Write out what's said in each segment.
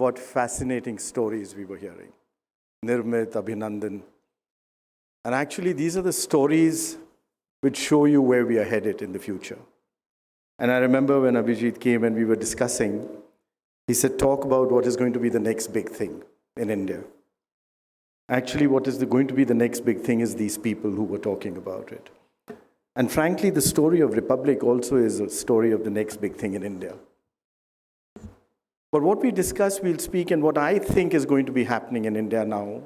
what fascinating stories we were hearing. Nirmit, Abhinandan. And actually, these are the stories which show you where we are headed in the future. And I remember when Abhijit came and we were discussing, he said, talk about what is going to be the next big thing in India. Actually, what is going to be the next big thing is these people who were talking about it. And frankly, the story of Republic also is a story of the next big thing in India. But what we discuss, we'll speak, and what I think is going to be happening in India now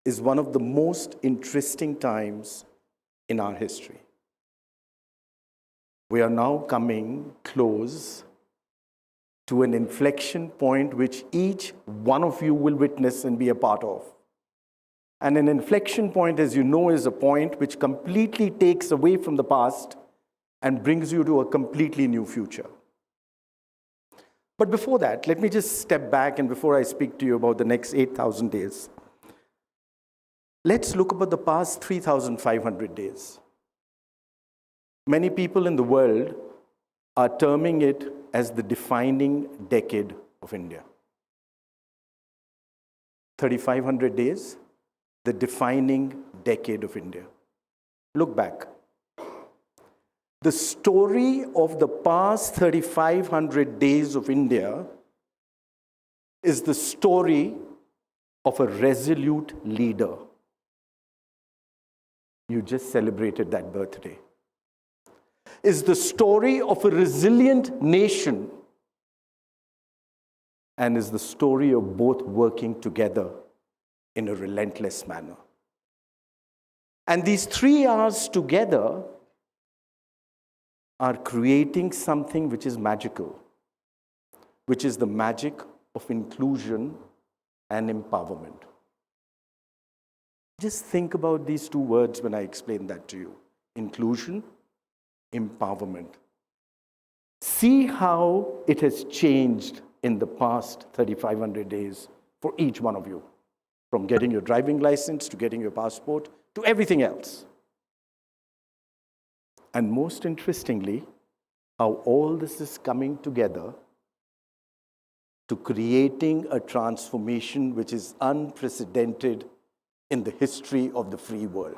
is one of the most interesting times in our history. We are now coming close to an inflection point which each one of you will witness and be a part of. And an inflection point, as you know, is a point which completely takes away from the past and brings you to a completely new future. But before that, let me just step back, and before I speak to you about the next 8,000 days, let's look about the past 3,500 days. Many people in the world are terming it as the defining decade of India. 3,500 days, the defining decade of India. Look back. The story of the past 3,500 days of India is the story of a resolute leader. You just celebrated that birthday. Is the story of a resilient nation, and is the story of both working together in a relentless manner. And these 3 R's together are creating something which is magical, which is the magic of inclusion and empowerment. Just think about these 2 words when I explain that to you. Inclusion, empowerment. See how it has changed in the past 3,500 days for each one of you, from getting your driving license to getting your passport to everything else. And most interestingly, how all this is coming together to creating a transformation which is unprecedented in the history of the free world.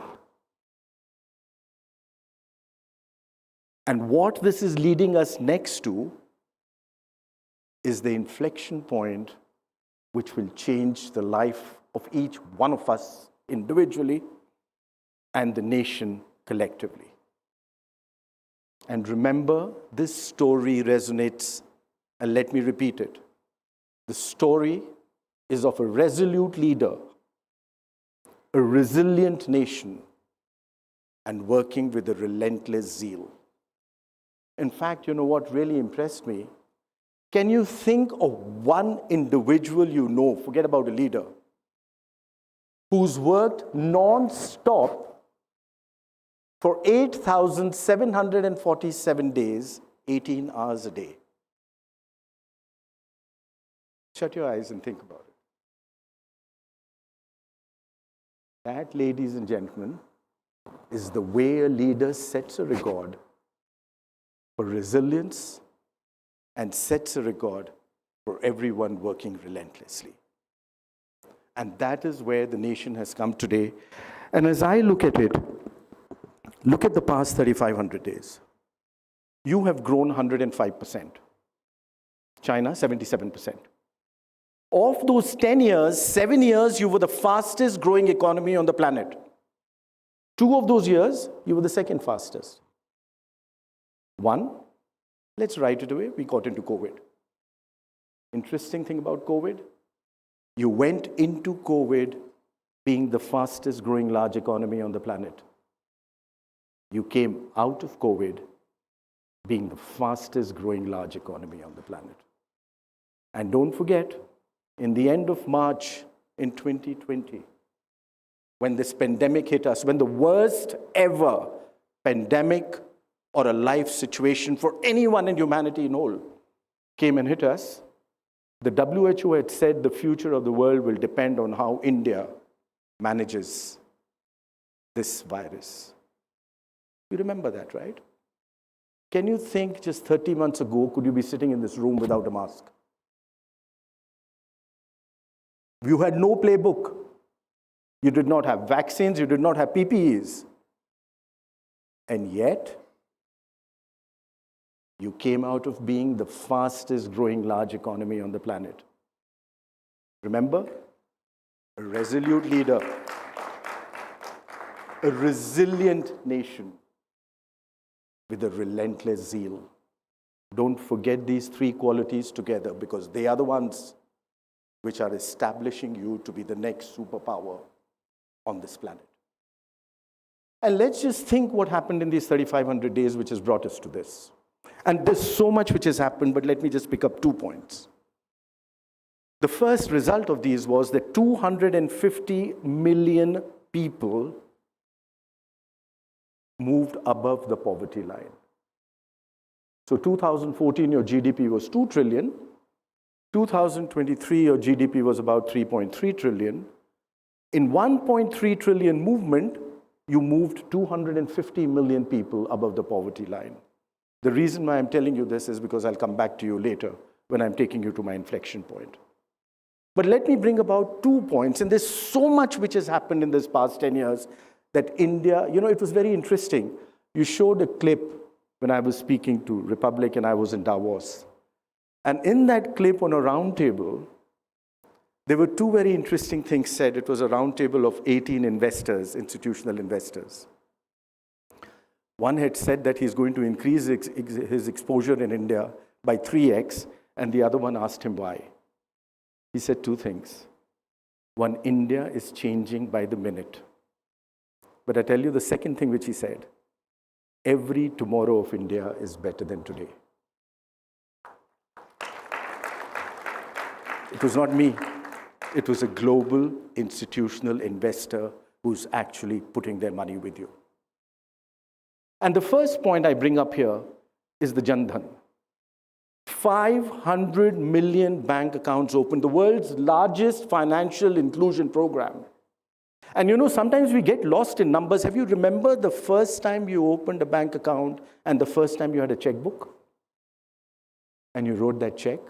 And what this is leading us next to is the inflection point which will change the life of each one of us individually and the nation collectively. And remember, this story resonates, and let me repeat it. The story is of a resolute leader, a resilient nation, and working with a relentless zeal. In fact, you know what really impressed me? Can you think of one individual you know, forget about a leader, who's worked non-stop for 8,747 days, 18 hours a day? Shut your eyes and think about it. That, ladies and gentlemen, is the way a leader sets a record for resilience and sets a record for everyone working relentlessly. And that is where the nation has come today. And as I look at it, look at the past 3,500 days. You have grown 105%. China, 77%. Of those 10 years, 7 years, you were the fastest growing economy on the planet. 2 of those years, you were the second fastest. 1, let's write it away, we got into COVID. Interesting thing about COVID, you went into COVID being the fastest growing large economy on the planet. You came out of COVID being the fastest growing large economy on the planet. And don't forget, in the end of March in 2020, when this pandemic hit us, when the worst ever pandemic or a life situation for anyone in humanity in whole came and hit us, the WHO had said the future of the world will depend on how India manages this virus. You remember that, right? Can you think just 30 months ago, could you be sitting in this room without a mask? You had no playbook. You did not have vaccines, you did not have PPEs. And yet, you came out of being the fastest growing large economy on the planet. Remember? A resolute leader, a resilient nation with a relentless zeal. Don't forget these three qualities together, because they are the ones which are establishing you to be the next superpower on this planet. And let's just think what happened in these 3,500 days which has brought us to this. And there's so much which has happened, but let me just pick up 2 points. The first result of these was that 250 million people moved above the poverty line. So 2014, your GDP was 2 trillion. 2023, your GDP was about 3.3 trillion. In 1.3 trillion movement, you moved 250 million people above the poverty line. The reason why I'm telling you this is because I'll come back to you later when I'm taking you to my inflection point. But let me bring about 2 points, and there's so much which has happened in this past 10 years that India, it was very interesting. You showed a clip when I was speaking to Republic and I was in Davos. And in that clip on a round table, there were 2 very interesting things said. It was a round table of 18 investors, institutional investors. One had said that he's going to increase his exposure in India by 3x, and the other one asked him why. He said 2 things. One, India is changing by the minute. But I tell you the second thing which he said, every tomorrow of India is better than today. It was not me. It was a global institutional investor who's actually putting their money with you. And the first point I bring up here is the Jan Dhan. 500 million bank accounts opened, the world's largest financial inclusion program. And sometimes we get lost in numbers. Have you remembered the first time you opened a bank account and the first time you had a checkbook? And you wrote that check?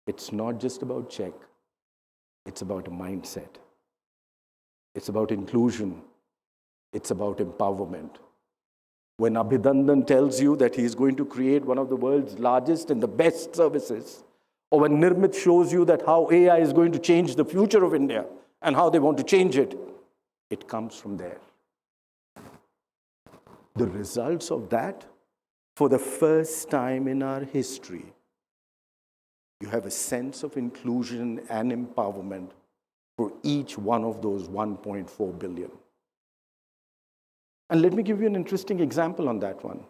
It's not just about check. It's about a mindset. It's about inclusion. It's about empowerment. When Abhidandan tells you that he is going to create one of the world's largest and the best services, or when Nirmit shows you that how AI is going to change the future of India and how they want to change it, it comes from there. The results of that, for the first time in our history, you have a sense of inclusion and empowerment for each one of those 1.4 billion. And let me give you an interesting example on that one.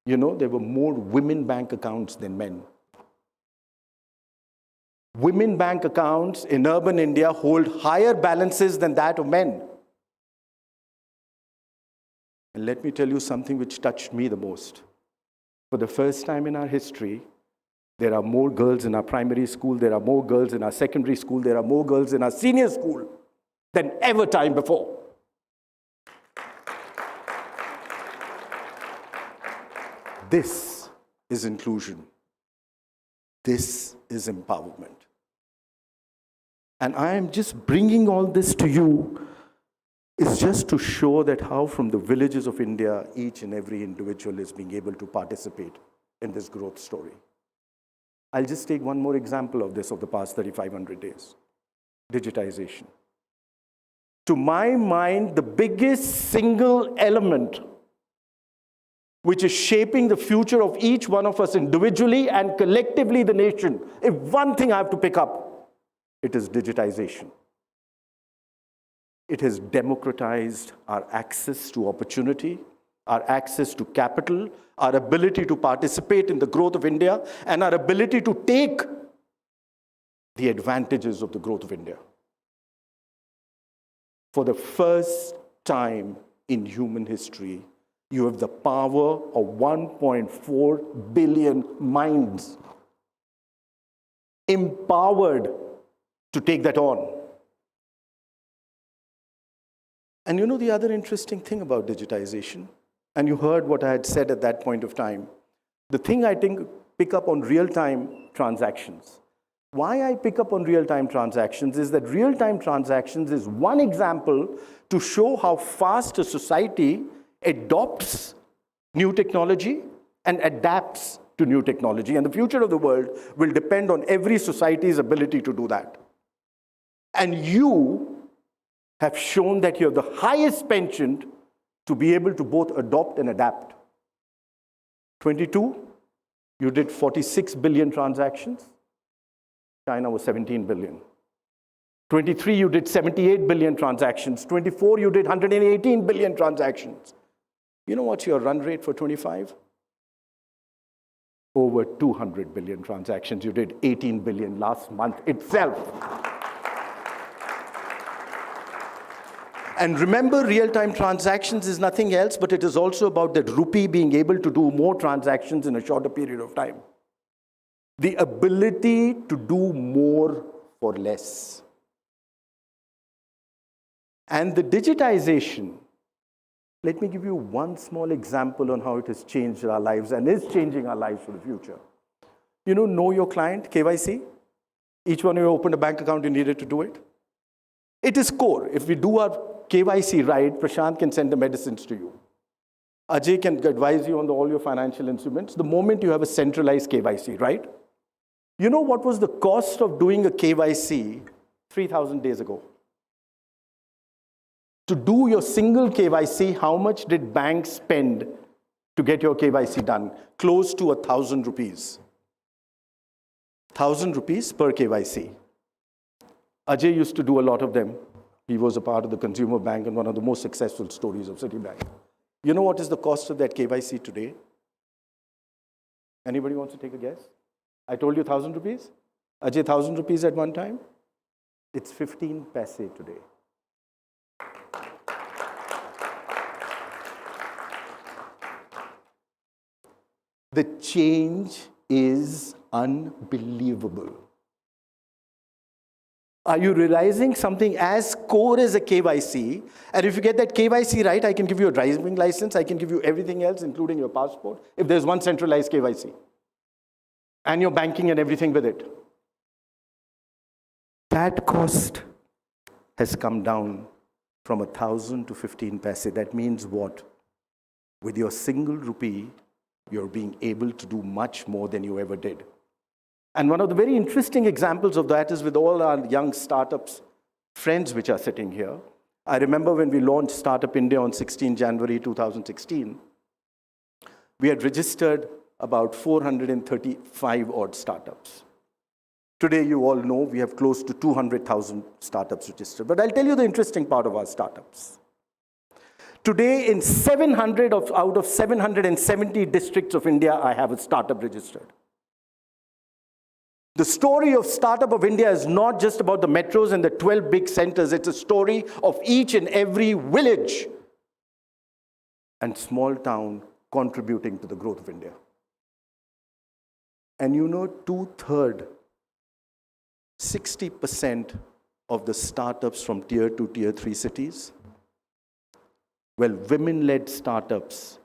There were more women bank accounts than men. Women bank accounts in urban India hold higher balances than that of men. And let me tell you something which touched me the most. For the first time in our history, there are more girls in our primary school, there are more girls in our secondary school, there are more girls in our senior school than ever time before. This is inclusion. This is empowerment. And I am just bringing all this to you is just to show that how from the villages of India, each and every individual is being able to participate in this growth story. I'll just take one more example of this of the past 3,500 days. Digitization. To my mind, the biggest single element which is shaping the future of each one of us individually and collectively the nation. If one thing I have to pick up, it is digitization. It has democratized our access to opportunity, our access to capital, our ability to participate in the growth of India, and our ability to take the advantages of the growth of India. For the first time in human history, you have the power of 1.4 billion minds empowered to take that on. And the other interesting thing about digitization, and you heard what I had said at that point of time, the thing I think pick up on real-time transactions. Why I pick up on real-time transactions is that real-time transactions is one example to show how fast a society adopts new technology and adapts to new technology. And the future of the world will depend on every society's ability to do that. And you have shown that you have the highest penchant to be able to both adopt and adapt. 22, you did 46 billion transactions. China was 17 billion. 23, you did 78 billion transactions. 24, you did 118 billion transactions. You know what's your run rate for 25? Over 200 billion transactions. You did 18 billion last month itself. And remember, real-time transactions is nothing else, but it is also about that rupee being able to do more transactions in a shorter period of time. The ability to do more for less. And the digitization, let me give you one small example on how it has changed our lives and is changing our lives for the future. You know your client, KYC? Each one of you opened a bank account, you needed to do it. It is core. If we do our KYC right, Prashant can send the medicines to you. Ajay can advise you on all your financial instruments the moment you have a centralized KYC, right? You know what was the cost of doing a KYC 3,000 days ago? To do your single KYC, how much did banks spend to get your KYC done? Close to 1,000 rupees. 1,000 rupees per KYC. Ajay used to do a lot of them. He was a part of the consumer bank and one of the most successful stories of Citibank. You know what is the cost of that KYC today? Anybody wants to take a guess? I told you 1,000 rupees. Ajay, 1,000 rupees at one time? It's 15 paise today. The change is unbelievable. Are you realizing something as core as a KYC? And if you get that KYC right, I can give you a driving license, I can give you everything else, including your passport, if there's one centralized KYC. And your banking and everything with it. That cost has come down from 1,000 to 15 paise. That means what? With your single rupee, you're being able to do much more than you ever did. And one of the very interesting examples of that is with all our young startups, friends which are sitting here. I remember when we launched Startup India on 16 January 2016, we had registered about 435 odd startups. Today, you all know we have close to 200,000 startups registered. But I'll tell you the interesting part of our startups. Today, in 700 out of 770 districts of India, I have a startup registered. The story of Startup of India is not just about the metros and the 12 big centers. It's a story of each and every village and small town contributing to the growth of India. And you know, 2/3, 60% of the startups from tier 2, tier 3 cities, well, women-led startups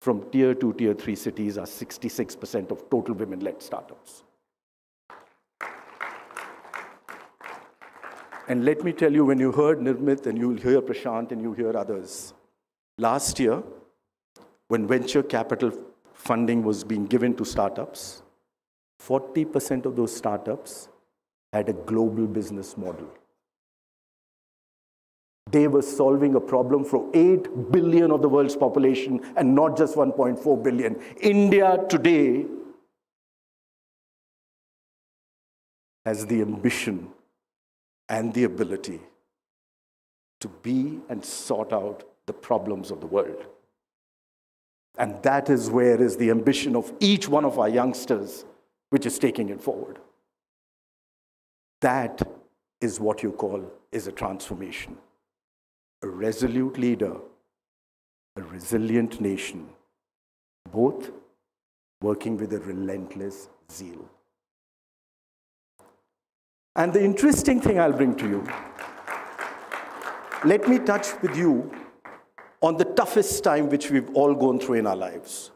from tier 2, tier 3 cities are 66% of total women-led startups. And let me tell you, when you heard Nirmit and you'll hear Prashant and you hear others, last year, when venture capital funding was being given to startups, 40% of those startups had a global business model. They were solving a problem for 8 billion of the world's population and not just 1.4 billion. India today has the ambition and the ability to be and sort out the problems of the world. And that is where is the ambition of each one of our youngsters, which is taking it forward. That is what you call is a transformation. A resolute leader, a resilient nation, both working with a relentless zeal. And the interesting thing I'll bring to you, let me touch with you on the toughest time which we've all gone through in our lives,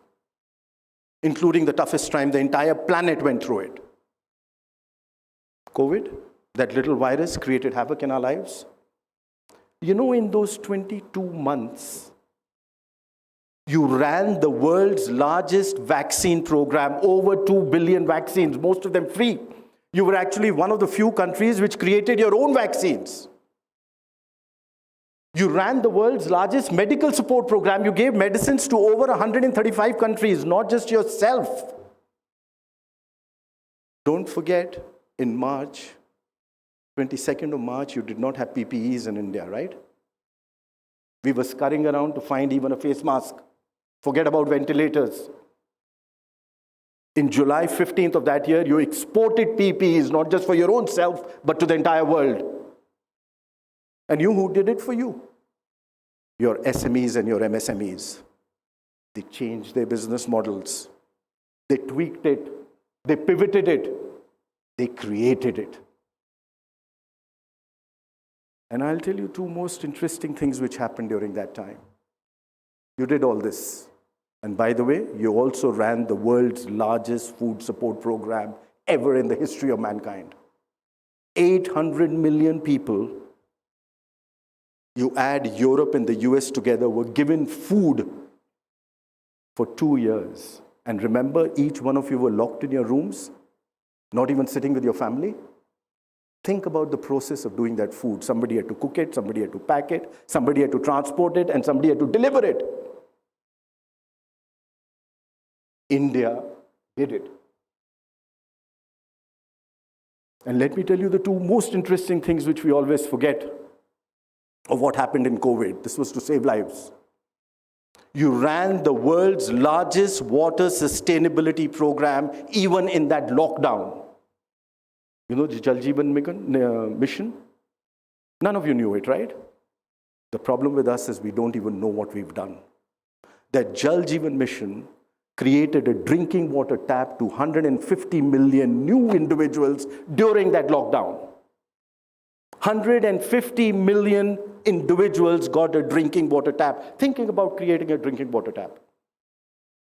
including the toughest time the entire planet went through it. COVID, that little virus created havoc in our lives. You know, in those 22 months, you ran the world's largest vaccine program, over 2 billion vaccines, most of them free. You were actually one of the few countries which created your own vaccines. You ran the world's largest medical support program. You gave medicines to over 135 countries, not just yourself. Don't forget, in March, 22nd of March, you did not have PPEs in India, right? We were scurrying around to find even a face mask. Forget about ventilators. In July 15th of that year, you exported PPEs, not just for your own self, but to the entire world. And you, who did it for you? Your SMEs and your MSMEs. They changed their business models. They tweaked it. They pivoted it. They created it. And I'll tell you two most interesting things which happened during that time. You did all this. And by the way, you also ran the world's largest food support program ever in the history of mankind. 800 million people, you add Europe and the US together, were given food for 2 years. And remember, each one of you were locked in your rooms, not even sitting with your family. Think about the process of doing that food. Somebody had to cook it, somebody had to pack it, somebody had to transport it, and somebody had to deliver it. India did it. And let me tell you the two most interesting things which we always forget of what happened in COVID. This was to save lives. You ran the world's largest water sustainability program even in that lockdown. You know the Jal Jeevan Mission? None of you knew it, right? The problem with us is we don't even know what we've done. That Jal Jeevan Mission created a drinking water tap to 150 million new individuals during that lockdown. 150 million individuals got a drinking water tap. Thinking about creating a drinking water tap.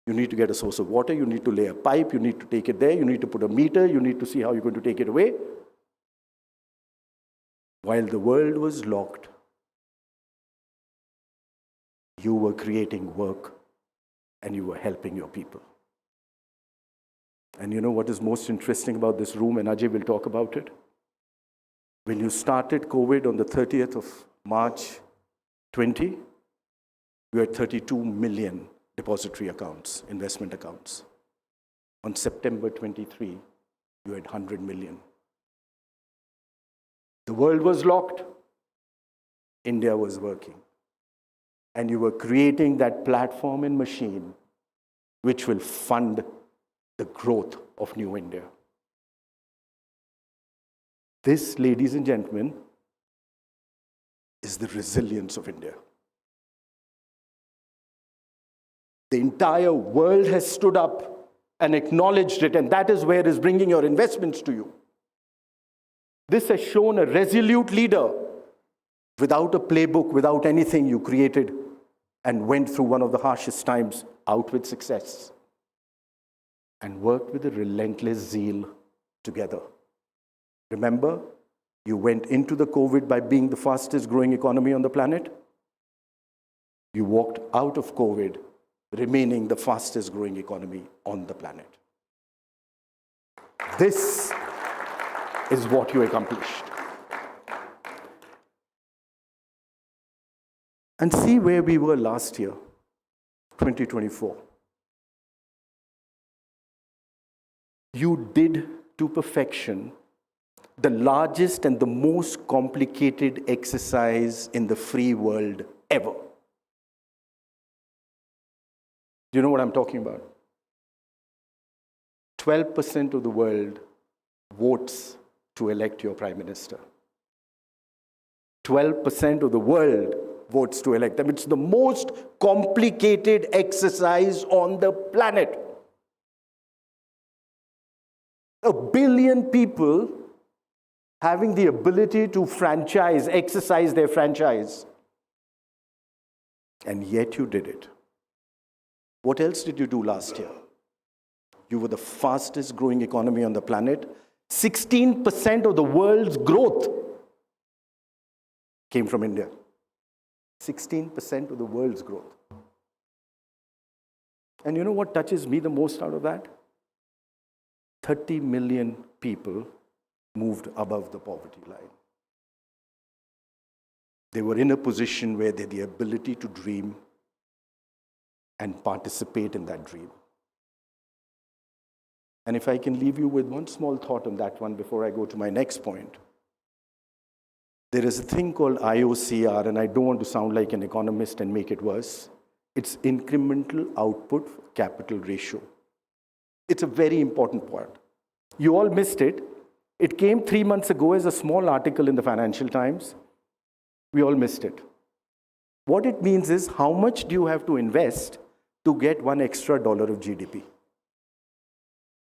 You need to get a source of water, you need to lay a pipe, you need to take it there, you need to put a meter, you need to see how you're going to take it away. While the world was locked, you were creating work and you were helping your people. And you know what is most interesting about this room, and Ajay will talk about it? When you started COVID on the 30th of March 20, you had 32 million depository accounts, investment accounts. On September 23, you had 100 million. The world was locked. India was working. And you were creating that platform and machine which will fund the growth of New India. This, ladies and gentlemen, is the resilience of India. The entire world has stood up and acknowledged it, and that is where is bringing your investments to you. This has shown a resolute leader. Without a playbook, without anything, you created and went through one of the harshest times out with success and worked with a relentless zeal together. Remember, you went into the COVID by being the fastest growing economy on the planet. You walked out of COVID remaining the fastest growing economy on the planet. This is what you accomplished. And see where we were last year, 2024. You did to perfection the largest and the most complicated exercise in the free world ever. Do you know what I'm talking about? 12% of the world votes to elect your prime minister. 12% of the world votes to elect them. It's the most complicated exercise on the planet. 1 billion people having the ability to exercise their franchise. And yet you did it. What else did you do last year? You were the fastest growing economy on the planet. 16% of the world's growth came from India. 16% of the world's growth. And you know what touches me the most out of that? 30 million people moved above the poverty line. They were in a position where they had the ability to dream and participate in that dream. And if I can leave you with one small thought on that one before I go to my next point. There is a thing called IOCR, and I don't want to sound like an economist and make it worse. It's incremental output capital ratio. It's a very important point. You all missed it. It came 3 months ago as a small article in the Financial Times. We all missed it. What it means is, how much do you have to invest to get $1 extra of GDP?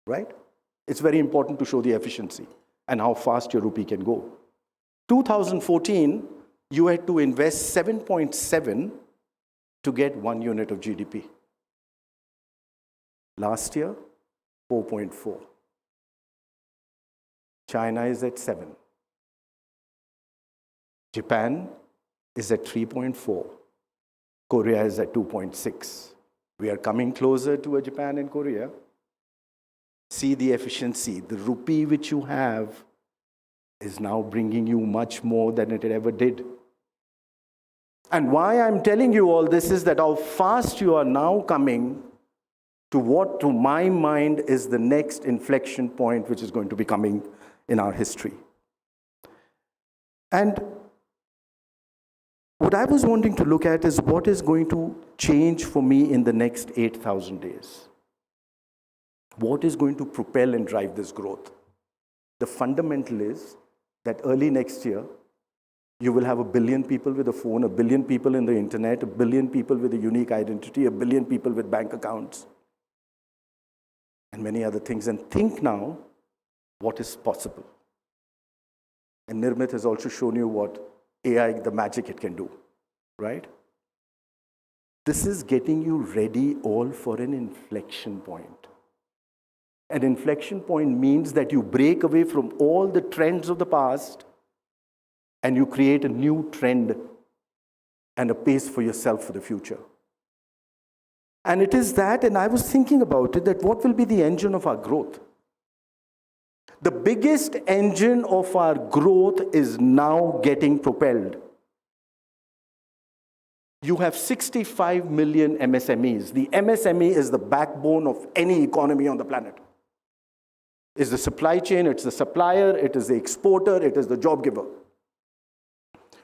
Right? It's very important to show the efficiency and how fast your rupee can go. 2014, you had to invest 7.7 to get 1 unit of GDP. Last year, 4.4. China is at 7. Japan is at 3.4. Korea is at 2.6. We are coming closer to a Japan and Korea. See the efficiency. The rupee which you have is now bringing you much more than it ever did. And why I'm telling you all this is that how fast you are now coming to what, to my mind, is the next inflection point which is going to be coming in our history. And what I was wanting to look at is what is going to change for me in the next 8,000 days. What is going to propel and drive this growth? The fundamental is that early next year, you will have 1 billion people with a phone, 1 billion people in the internet, 1 billion people with a unique identity, 1 billion people with bank accounts, and many other things. And think now what is possible. And Nirmit has also shown you what AI, the magic it can do, right? This is getting you ready all for an inflection point. An inflection point means that you break away from all the trends of the past and you create a new trend and a pace for yourself for the future. And it is that, and I was thinking about it, that what will be the engine of our growth? The biggest engine of our growth is now getting propelled. You have 65 million MSMEs. The MSME is the backbone of any economy on the planet. It's the supply chain, it's the supplier, it is the exporter, it is the job giver.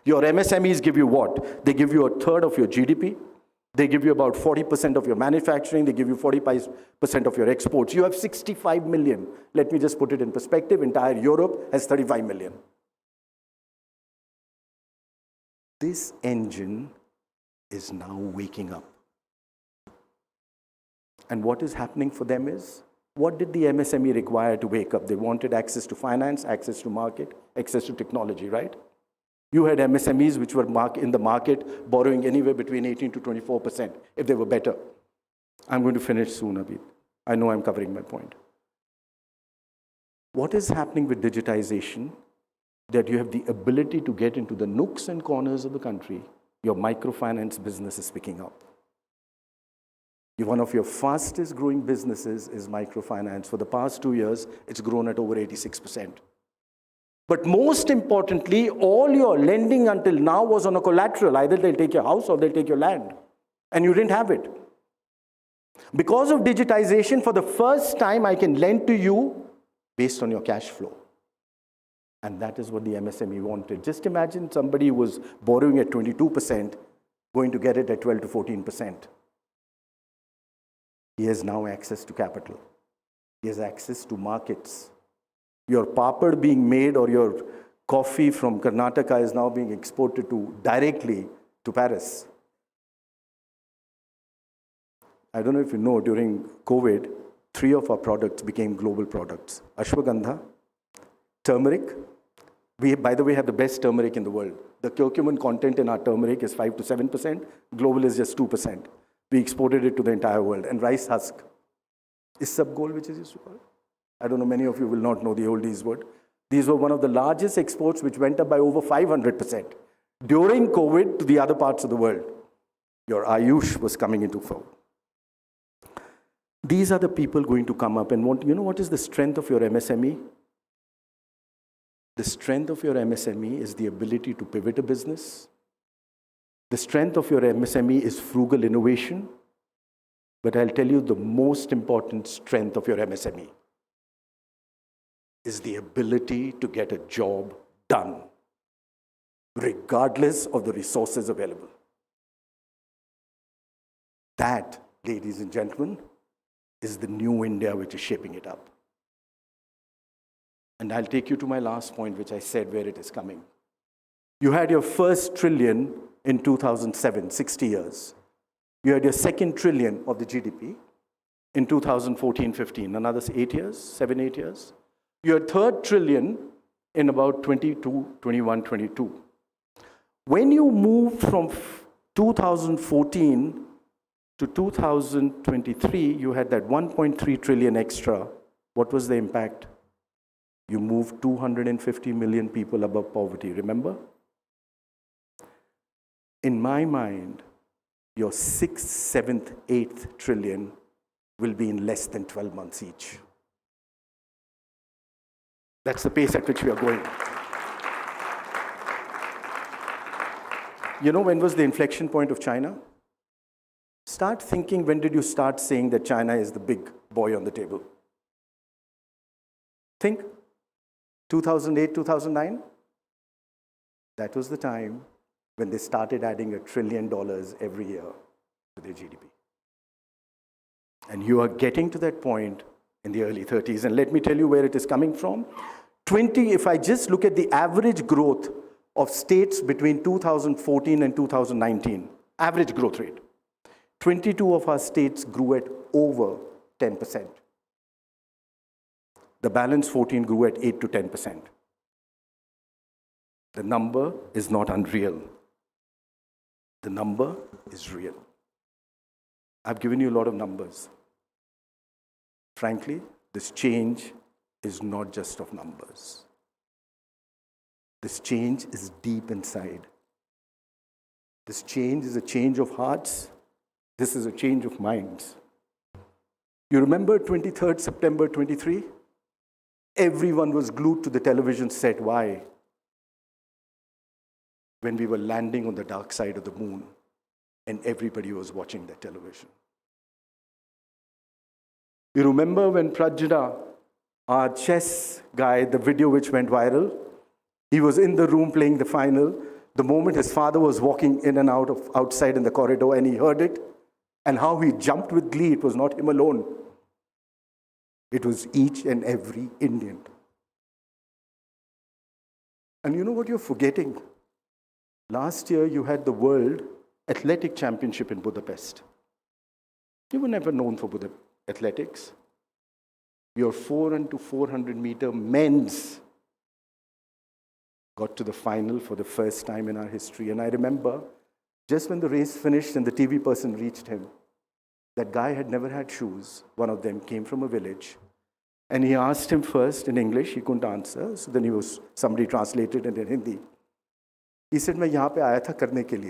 Your MSMEs give you what? They give you 1/3 of your GDP. They give you about 40% of your manufacturing. They give you 45% of your exports. You have 65 million. Let me just put it in perspective. Entire Europe has 35 million. This engine is now waking up. And what is happening for them is, what did the MSME require to wake up? They wanted access to finance, access to market, access to technology, right? You had MSMEs which were in the market borrowing anywhere between 18 to 24% if they were better. I'm going to finish soon, Abid. I know I'm covering my point. What is happening with digitization? That you have the ability to get into the nooks and corners of the country. Your microfinance business is picking up. One of your fastest growing businesses is microfinance. For the past 2 years, it's grown at over 86%. But most importantly, all your lending until now was on a collateral. Either they'll take your house or they'll take your land. And you didn't have it. Because of digitization, for the first time, I can lend to you based on your cash flow. And that is what the MSME wanted. Just imagine somebody who was borrowing at 22%, going to get it at 12 to 14%. He has now access to capital. He has access to markets. Your papad being made or your coffee from Karnataka is now being exported directly to Paris. I don't know if you know, during COVID, 3 of our products became global products. Ashwagandha, turmeric. We, by the way, have the best turmeric in the world. The curcumin content in our turmeric is 5 to 7%. Global is just 2%. We exported it to the entire world. And rice husk. Is sabgol, which is used to call it? I don't know, many of you will not know the oldies word. These were one of the largest exports which went up by over 500% during COVID to the other parts of the world. Your Ayush was coming into flow. These are the people going to come up and want, you know what is the strength of your MSME? The strength of your MSME is the ability to pivot a business. The strength of your MSME is frugal innovation. But I'll tell you the most important strength of your MSME is the ability to get a job done, regardless of the resources available. That, ladies and gentlemen, is the new India which is shaping it up. And I'll take you to my last point, which I said where it is coming. You had your first trillion in 2007, 60 years. You had your second trillion of the GDP in 2014-15, another 8 years, 7, 8 years. Your third trillion in about 21, 22. When you move from 2014 to 2023, you had that 1.3 trillion extra. What was the impact? You moved 250 million people above poverty, remember? In my mind, your 6th, 7th, 8th trillion will be in less than 12 months each. That's the pace at which we are going. You know, when was the inflection point of China? Start thinking, when did you start saying that China is the big boy on the table? Think, 2008, 2009? That was the time when they started adding $1 trillion every year to their GDP. And you are getting to that point in the early 30s. And let me tell you where it is coming from. If I just look at the average growth of states between 2014 and 2019, average growth rate, 22 of our states grew at over 10%. The balance 14 grew at 8 to 10%. The number is not unreal. The number is real. I've given you a lot of numbers. Frankly, this change is not just of numbers. This change is deep inside. This change is a change of hearts. This is a change of minds. You remember 23rd September 23? Everyone was glued to the television set. Why? When we were landing on the dark side of the moon, and everybody was watching that television. You remember when Prajna, our chess guy, the video which went viral, he was in the room playing the final. The moment his father was walking in and out of outside in the corridor and he heard it, and how he jumped with glee. It was not him alone. It was each and every Indian. And you know what you're forgetting? Last year, you had the World Athletic Championship in Budapest. You were never known for athletics. Your 4x400 meter men's got to the final for the first time in our history. And I remember, just when the race finished and the TV person reached him, that guy had never had shoes. One of them came from a village. And he asked him first in English. He couldn't answer. So then somebody translated it in Hindi. He said, मैं यहाँ पे आया था करने के लिए.